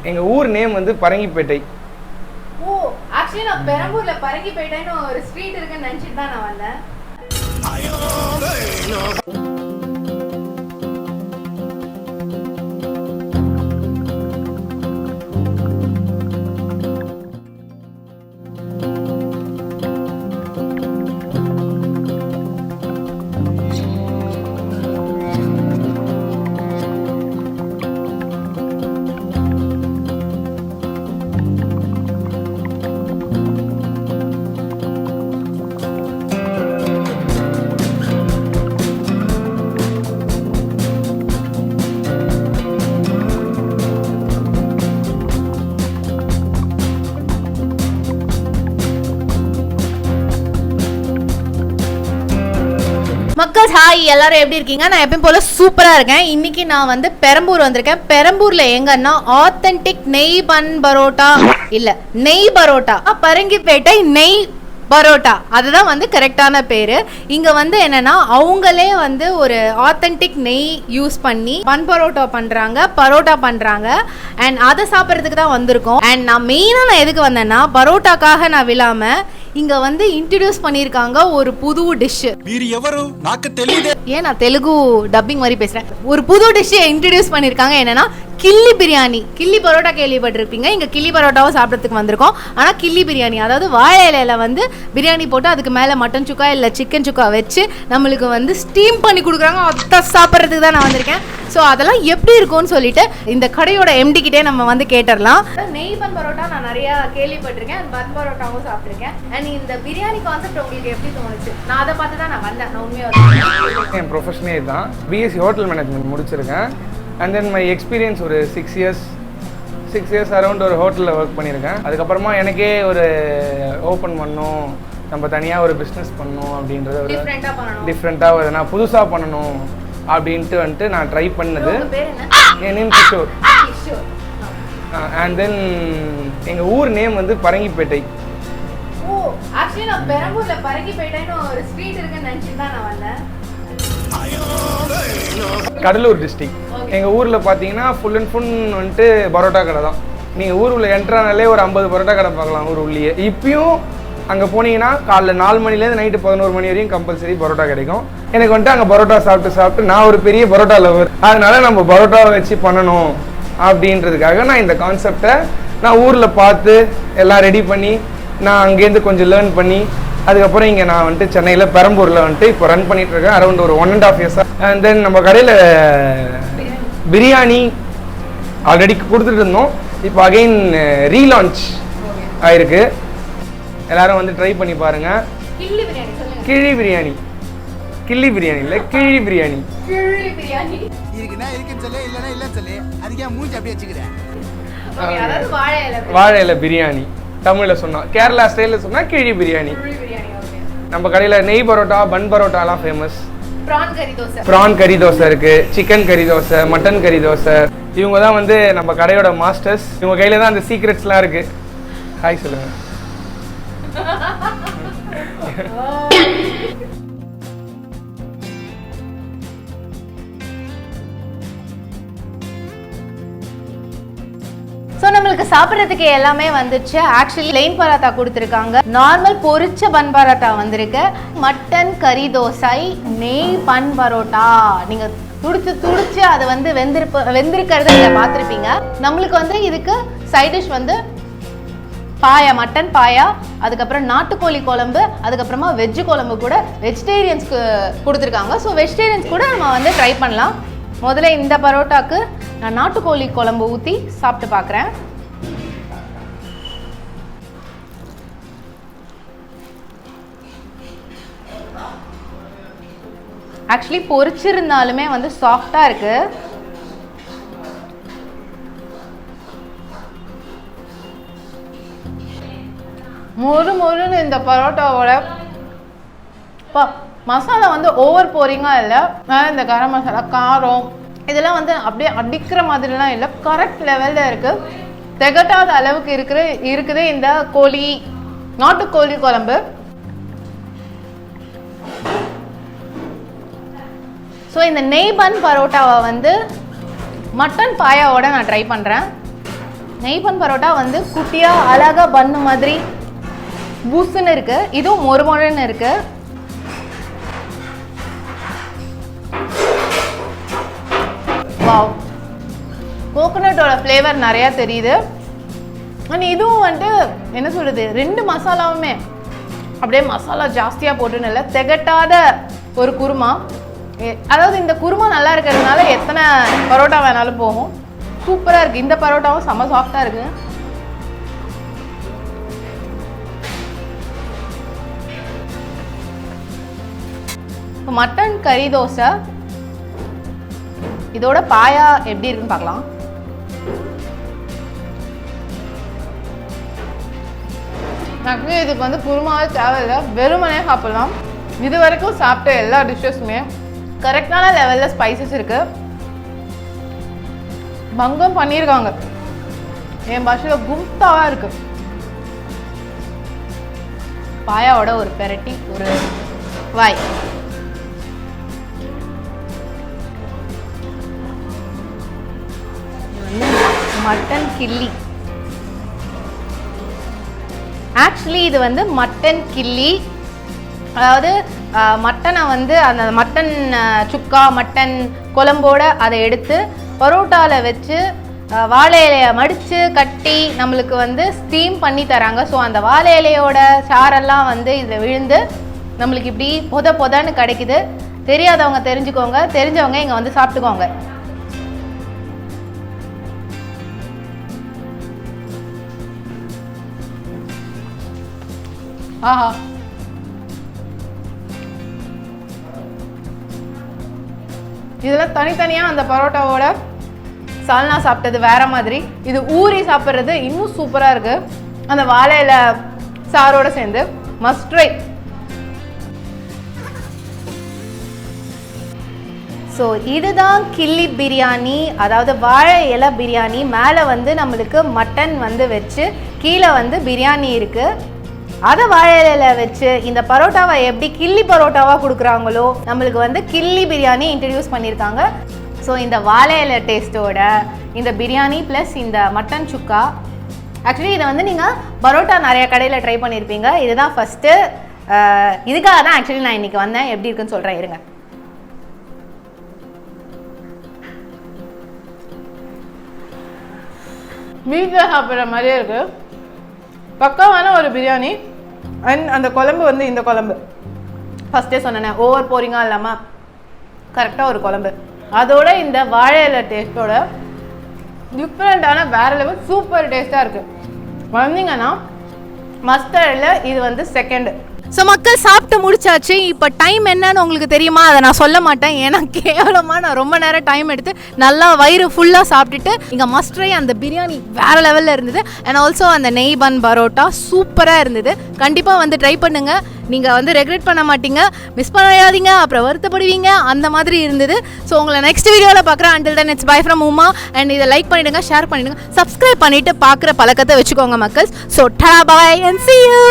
எங்கள் ஊர் நேம் வந்து பரங்கிப்பேட்டை. ஓ, ஆக்சுவலி நான் பெரம்பூர்ல பரங்கிப்பேட்டைன்னு ஒரு ஸ்ட்ரீட் இருக்குன்னு நினைச்சிட்டு தான் நான் வந்தேன். மக்கள் ஹாய், எல்லாரும் எப்படி இருக்கீங்க? நான் எப்பயும் போல சூப்பரா இருக்கேன். இன்னைக்கு நான் வந்து பெரம்பூர் வந்திருக்கேன். பெரம்பூர்ல எங்கன்னா ஆத்தென்டிக் நெய் பன் பரோட்டா இல்ல நெய் பரோட்டா, பரங்கிப்பேட்டை நெய் பரோட்டா, அதுதான் வந்து கரெக்டான பேரு. இங்க வந்து என்னன்னா அவங்களே வந்து ஒரு ஆத்தென்டிக் நெய் யூஸ் பண்ணி பன் பரோட்டா பண்றாங்க, பரோட்டா பண்றாங்க. அண்ட் அதை சாப்பிட்றதுக்கு தான் வந்திருக்கோம். அண்ட் நான் மெயினா எதுக்கு வந்தேன்னா பரோட்டாக்காக நான் விழாம இங்க வந்து இன்ட்ரோடியூஸ் பண்ணிருக்காங்க ஒரு புது டிஷ். ஏன் நான் தெலுங்கு டப்பிங் மாதிரி பேசுறேன். ஒரு புது டிஷ் இன்ட்ரோடியூஸ் பண்ணிருக்காங்க. என்னன்னா கில்லி பிரியாணி. கில்லி பரோட்டா கேள்விப்பட்டிருப்பீங்க. இங்க கில்லி பரோட்டாவும் சாப்பிட்றதுக்கு வந்திருக்கோம். ஆனா கில்லி பிரியாணி, அதாவது வாழை இலையில வந்து பிரியாணி போட்டு அதுக்கு மேல மட்டன் சுக்கா இல்ல சிக்கன் சுக்கா வச்சு நம்மளுக்கு வந்து ஸ்டீம் பண்ணி கொடுக்குறாங்க. அதை சாப்பிட்றதுக்கு தான் நான் வந்திருக்கேன். ஸோ அதெல்லாம் எப்படி இருக்கும்னு சொல்லிட்டு இந்த கடையோட எம்டி கிட்டே நம்ம வந்து கேட்டுடலாம். நெய் பன் பரோட்டா நான் நிறைய கேள்விப்பட்டிருக்கேன், பன் பரோட்டாவும் சாப்பிட்ருக்கேன். அண்ட் இந்த பிரியாணி கான்செப்ட் உங்களுக்கு எப்படி தோணுச்சு? நான் அதை பார்த்து தான் நான் வந்தேன். நான் உண்மையாக என் ப்ரொஃபஷனே தான். பிஎஸ்சி ஹோட்டல் மேனேஜ்மெண்ட் முடிச்சிருக்கேன். அண்ட் தென் மை எக்ஸ்பீரியன்ஸ் ஒரு 6 இயர்ஸ் அரௌண்ட் ஒரு ஹோட்டலில் ஒர்க் பண்ணியிருக்கேன். அதுக்கப்புறமா எனக்கே ஒரு ஓப்பன் பண்ணணும், நம்ம தனியாக ஒரு பிஸ்னஸ் பண்ணணும் அப்படின்றது ஒரு டிஃப்ரெண்ட்டாக நான் புதுசாக பண்ணணும் அப்படின்ட்டு வந்துட்டு நான் ட்ரை பண்ணது. என் நேம் கிஷோர். அண்ட் தென் எங்கள் ஊர் நேம் வந்து பரங்கிப்பேட்டை. ஓ, ஆக்சுவலி நான் பெரம்பூர்ல பரங்கிப்பேட்டைன்னு ஒரு ஸ்ட்ரீட் இருக்குன்னு நினைச்சிட்டு தான் நான் வந்தேன். கடலூர் டிஸ்ட்ரிக்ட். எங்கள் ஊரில் பார்த்தீங்கன்னா ஃபுல் அண்ட் ஃபுல் வந்துட்டு பரோட்டா கடை தான். நீங்கள் ஊருக்குள்ள என்ட்ரானாலே ஒரு 50 பரோட்டா கடை பார்க்கலாம் ஊர் உள்ளே. இப்பயும் அங்கே போனீங்கன்னா காலைல 4 மணிலேருந்து நைட்டு 11 மணி வரையும் கம்பல்சரி பரோட்டா கிடைக்கும். எனக்கு வந்துட்டு அங்கே பரோட்டா சாப்பிட்டு நான் ஒரு பெரிய பரோட்டா லவர். அதனால நம்ம பரோட்டாவை வச்சு பண்ணணும் அப்படின்றதுக்காக நான் இந்த கான்செப்டை நான் ஊரில் பார்த்து எல்லாம் ரெடி பண்ணி நான் அங்கேருந்து கொஞ்சம் லேர்ன் பண்ணி அதுக்கப்புறம் இங்கே நான் வந்துட்டு சென்னையில் பெரம்பூரில் வந்துட்டு இப்போ ரன் பண்ணிட்டு இருக்கேன் அரௌண்ட் ஒரு 1.5 years. அண்ட் தென் நம்ம கடையில் பிரியாணி ஆல்ரெடி கொடுத்துட்டு இருந்தோம். இப்போ அகைன் ரீலான்ச் ஆயிருக்கு. எல்லாரும் வந்து ட்ரை பண்ணி பாருங்க. கிழி பிரியாணி, கில்லி பிரியாணி இல்லை கிழி பிரியாணி. வாழை இலை பிரியாணி தமிழில் சொன்னா, கேரளா ஸ்டைலில் சொன்னா கிழி பிரியாணி. நம்ம கடையில் நெய் பரோட்டா, பன் பரோட்டாலாம் ஃபேமஸ். ப்ரான் கறி தோசை இருக்கு, சிக்கன் கறி தோசை, மட்டன் கறி தோசை. இவங்க தான் வந்து நம்ம கடையோட மாஸ்டர்ஸ். இவங்க கையில தான் அந்த சீக்ரெட்ஸ்லாம் இருக்கு. ஹாய் சொல்லுங்க. ஸோ நம்மளுக்கு சாப்பிட்றதுக்கு எல்லாமே வந்துச்சு. ஆக்சுவலி பிளெயின் பரோட்டா கொடுத்துருக்காங்க, நார்மல் பொரிச்ச பன் பரோட்டா வந்திருக்கு, மட்டன் கறி தோசை, நெய் பன் பரோட்டா. நீங்கள் துடிச்சு அது வந்து வெந்திருக்கிறத நீங்கள் பார்த்துருப்பீங்க. நம்மளுக்கு வந்து இதுக்கு சைட் டிஷ் வந்து பாயா, மட்டன் பாயா, அதுக்கப்புறம் நாட்டுக்கோழி குழம்பு, அதுக்கப்புறமா வெஜ்ஜு குழம்பு கூட வெஜிடேரியன்ஸ்க்கு கொடுத்துருக்காங்க. ஸோ வெஜிடேரியன்ஸ் கூட நம்ம வந்து ட்ரை பண்ணலாம். முதல்ல இந்த பரோட்டாக்கு நான் நாட்டுக்கோழி குழம்பு ஊற்றி சாப்பிட்டு பார்க்குறேன். ஆக்சுவலி பொரிச்சிருந்தாலுமே வந்து சாஃப்டாக இருக்கு. மொறுன்னு இந்த பரோட்டாவோட மசாலா வந்து ஓவர் போரிங்காக இல்லை. இந்த கரம் மசாலா, காரம் இதெல்லாம் வந்து அப்படியே அடிக்கிற மாதிரிலாம் இல்லை, கரெக்ட் லெவலில் இருக்குது. திகட்டாத அளவுக்கு இருக்குது இந்த நாட்டுக்கோழி குழம்பு. ஸோ இந்த நெய் பன் பரோட்டாவை வந்து மட்டன் பாயாவோட நான் ட்ரை பண்ணுறேன். நெய் பன் பரோட்டா வந்து குட்டியாக அழகாக பண்ணு மாதிரி பூசுன்னு இருக்கு. இதுவும் மொறுமொறுன்னு இருக்கு. வாவ், கோகோனட்டோட ஃப்ளேவர் நிறையா தெரியுது. ஆனால் இதுவும் வந்துட்டு என்ன சொல்கிறது, 2 மசாலாவுமே அப்படியே மசாலா ஜாஸ்தியாக போட்டுன்னு இல்லை, திகட்டாத ஒரு குருமா. அதாவது இந்த குருமா நல்லா இருக்கிறதுனால எத்தனை பரோட்டா வேணாலும் போகும். சூப்பராக இருக்குது. இந்த பரோட்டாவும் செம்ம சாஃப்டாக இருக்குது. மட்டன் கறி தோசை, இதோட பாயா எப்படி இருக்குன்னு பார்க்கலாம். ஆக்சுவலி இதுக்கு வந்து குருமாவே தேவையில்லை, வெறுமனே சாப்பிடலாம். இது வரைக்கும் சாப்பிட்ட எல்லா டிஷ்ஷஸுமே கரெக்டான லெவலில் ஸ்பைசஸ் இருக்கு. பங்கம் பண்ணியிருக்காங்க. என் பாஷையில் கும்தாவாக இருக்கு. பாயாவோட ஒரு பெரட்டி, ஒரு வாய். மட்டன் கில்லி. ஆக்சுவலி இது வந்து மட்டன் கில்லி. அதாவது மட்டனை வந்து அந்த மட்டன் சுக்கா மட்டன் குழம்போட அதை எடுத்து பரோட்டாவில் வச்சு வாழை இலையை மடித்து கட்டி நம்மளுக்கு வந்து ஸ்டீம் பண்ணி தராங்க. ஸோ அந்த வாழை இலையோட சாரெல்லாம் வந்து இதில் விழுந்து நம்மளுக்கு இப்படி பொதன்னு கிடைக்குது. தெரியாதவங்க தெரிஞ்சுக்கோங்க, தெரிஞ்சவங்க இங்கே வந்து சாப்பிட்டுக்கோங்க. ஆஹா, இதெல்லாம் தனித்தனியாக அந்த பரோட்டாவோட சால்னா சாப்பிட்டது வேற மாதிரி, இது ஊறி சாப்பிட்றது இன்னும் சூப்பராக இருக்கு. அந்த வாழையில சாரோட சேர்ந்து மஸ்ட் ட்ரை. ஸோ இதுதான் கில்லி பிரியாணி, அதாவது வாழை இலை பிரியாணி. மேலே வந்து நம்மளுக்கு மட்டன் வந்து வச்சு கீழே வந்து பிரியாணி இருக்குது. அதை வாழை இலையில் வச்சு இந்த பரோட்டாவை எப்படி கில்லி பரோட்டாவாக கொடுக்குறாங்களோ நம்மளுக்கு வந்து கில்லி பிரியாணி இன்ட்ரடியூஸ் பண்ணியிருக்காங்க. ஸோ இந்த வாழை இலை டேஸ்ட்டோட இந்த பிரியாணி ப்ளஸ் இந்த மட்டன் சுக்கா. ஆக்சுவலி இதை வந்து நீங்கள் பரோட்டா நிறைய கடையில் ட்ரை பண்ணியிருப்பீங்க. இதுதான் ஃபஸ்ட்டு. இதுக்காக தான் ஆக்சுவலி நான் இன்றைக்கி வந்தேன். எப்படி இருக்குன்னு சொல்கிறேன் இருங்க. வீட்டில் சாப்பிட்ற மாதிரியே இருக்குது. பக்காவான ஒரு பிரியாணி. அண்ட் அந்த குழம்பு வந்து இந்த குழம்பு ஃபஸ்ட்டே சொன்னேன், ஓவர் போரிங்காக இல்லாமல் கரெக்டாக ஒரு குழம்பு. அதோட இந்த வாழை இலை டேஸ்ட்டோட டிஃப்ரெண்ட்டான வேறு லெவல் சூப்பர் டேஸ்ட்டாக இருக்குது. வந்தீங்கன்னா மஸ்டர்டில் இது வந்து செகண்டு. ஸோ மக்கள் சாப்பிட்டு முடிச்சாச்சு. இப்போ டைம் என்னன்னு உங்களுக்கு தெரியுமா? அதை நான் சொல்ல மாட்டேன், ஏன்னா கேவலமாக நான் ரொம்ப நேரம் டைம் எடுத்து நல்லா வயிறு ஃபுல்லாக சாப்பிட்டுட்டு இங்கே மஸ்ட்ரை அந்த பிரியாணி வேறு லெவலில் இருந்தது. அண்ட் ஆல்சோ அந்த நெய் பன் பரோட்டா சூப்பராக இருந்தது. கண்டிப்பாக வந்து ட்ரை பண்ணுங்கள், நீங்கள் வந்து ரெக்ரெட் பண்ண மாட்டீங்க, மிஸ் பண்ணாதீங்க, அப்புறம் வருத்தப்படுவீங்க. அந்த மாதிரி இருந்தது. ஸோ உங்களை நெக்ஸ்ட் வீடியோவில் பார்க்குறேன். Until then it's by from Uma. And இதை லைக் பண்ணிவிடுங்க, ஷேர் பண்ணிவிடுங்க, சப்ஸ்கிரைப் பண்ணிவிட்டு பார்க்குற பழக்கத்தை வச்சுக்கோங்க மக்கள். ஸோ டா பாய் அண்ட் see you.